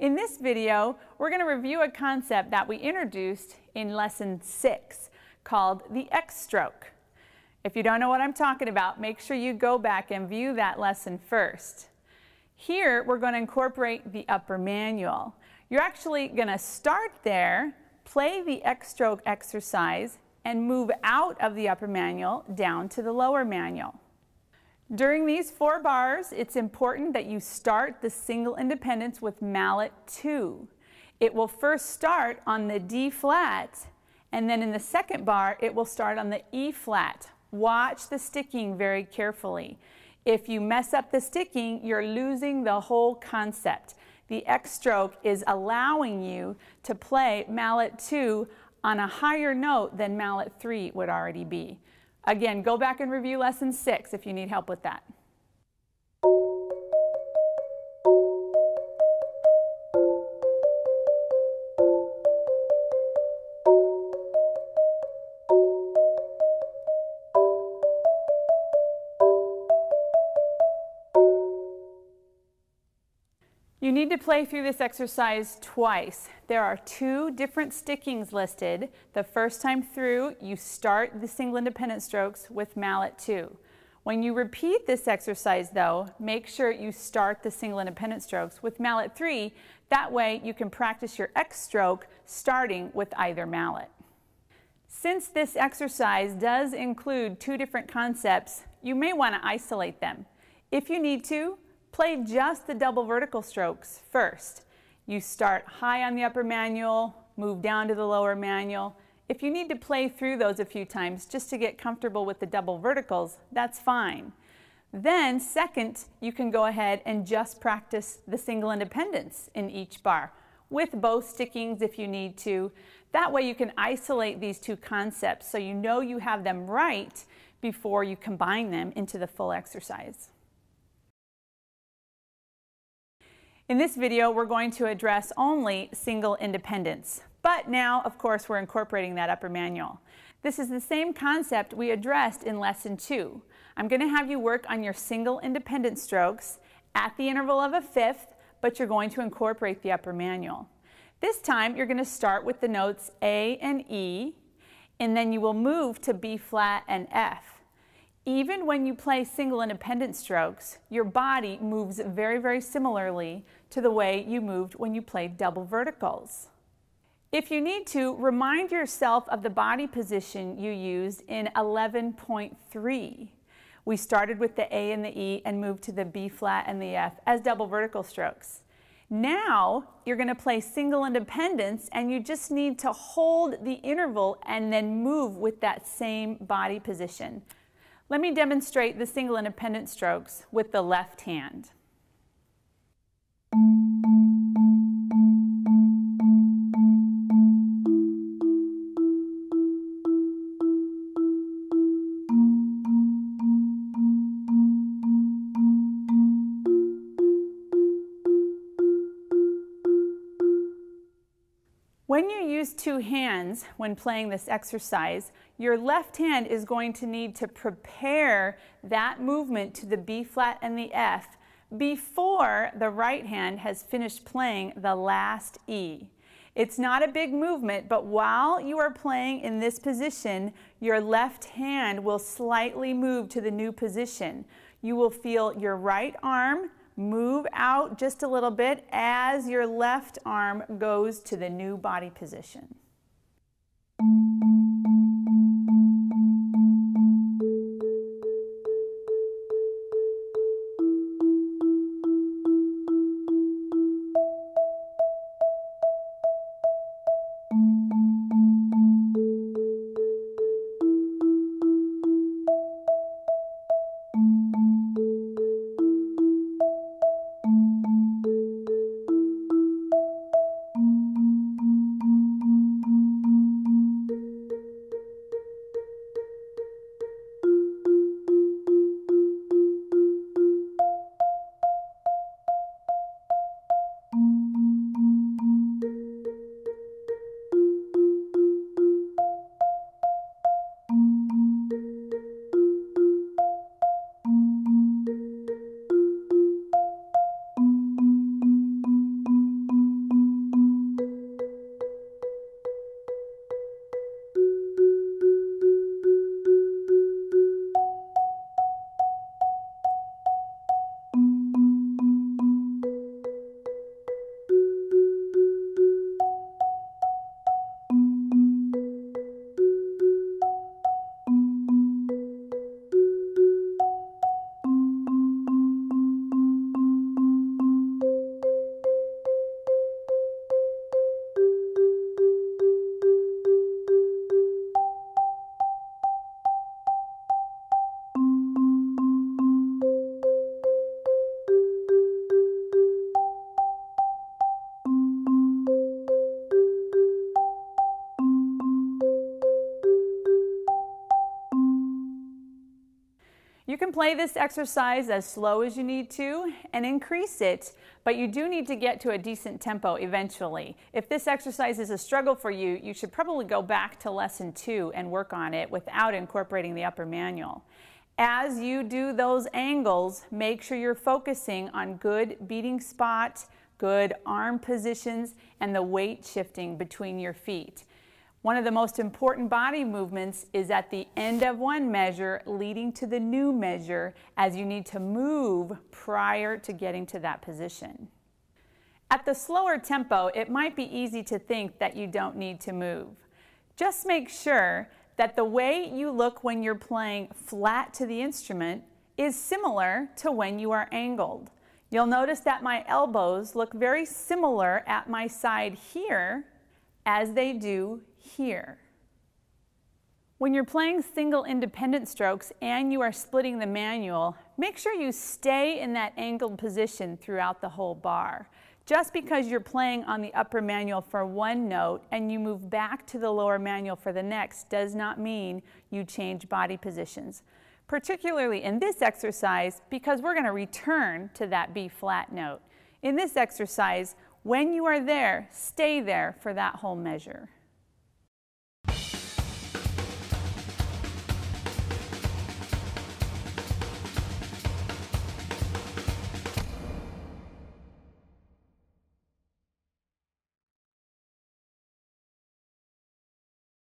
In this video, we're going to review a concept that we introduced in Lesson 6 called the X stroke. If you don't know what I'm talking about, make sure you go back and view that lesson first. Here, we're going to incorporate the upper manual. You're actually going to start there, play the X stroke exercise, and move out of the upper manual down to the lower manual. During these 4 bars, it's important that you start the single independence with mallet 2. It will first start on the D flat, and then in the second bar, it will start on the E flat. Watch the sticking very carefully. If you mess up the sticking, you're losing the whole concept. The X stroke is allowing you to play mallet 2 on a higher note than mallet 3 would already be. Again, go back and review Lesson 6 if you need help with that. You need to play through this exercise twice. There are 2 different stickings listed. The first time through, you start the single independent strokes with mallet 2. When you repeat this exercise though, make sure you start the single independent strokes with mallet 3. That way you can practice your X stroke starting with either mallet. Since this exercise does include 2 different concepts, you may want to isolate them. If you need to, play just the double vertical strokes first. You start high on the upper manual, move down to the lower manual. If you need to play through those a few times just to get comfortable with the double verticals, that's fine. Then second, you can go ahead and just practice the single independence in each bar with both stickings if you need to. That way you can isolate these 2 concepts so you know you have them right before you combine them into the full exercise. In this video, we're going to address only single independence, but now, of course, we're incorporating that upper manual. This is the same concept we addressed in Lesson 2. I'm going to have you work on your single independent strokes at the interval of a fifth, but you're going to incorporate the upper manual. This time, you're going to start with the notes A and E, and then you will move to B flat and F. Even when you play single independent strokes, your body moves very, very similarly to the way you moved when you played double verticals. If you need to, remind yourself of the body position you used in 11.3. We started with the A and the E and moved to the B flat and the F as double vertical strokes. Now you're going to play single independence and you just need to hold the interval and then move with that same body position. Let me demonstrate the single independent strokes with the left hand. When you use 2 hands when playing this exercise, your left hand is going to need to prepare that movement to the B flat and the F before the right hand has finished playing the last E. It's not a big movement, but while you are playing in this position, your left hand will slightly move to the new position. You will feel your right arm move out just a little bit as your left arm goes to the new body position. You can play this exercise as slow as you need to and increase it, but you do need to get to a decent tempo eventually. If this exercise is a struggle for you, you should probably go back to lesson 2 and work on it without incorporating the upper manual. As you do those angles, make sure you're focusing on good beating spot, good arm positions, and the weight shifting between your feet. One of the most important body movements is at the end of one measure leading to the new measure, as you need to move prior to getting to that position. At the slower tempo, it might be easy to think that you don't need to move. Just make sure that the way you look when you're playing flat to the instrument is similar to when you are angled. You'll notice that my elbows look very similar at my side here as they do here. When you're playing single independent strokes and you are splitting the manual, make sure you stay in that angled position throughout the whole bar. Just because you're playing on the upper manual for one note and you move back to the lower manual for the next does not mean you change body positions, particularly in this exercise because we're going to return to that B flat note. In this exercise, when you are there, stay there for that whole measure.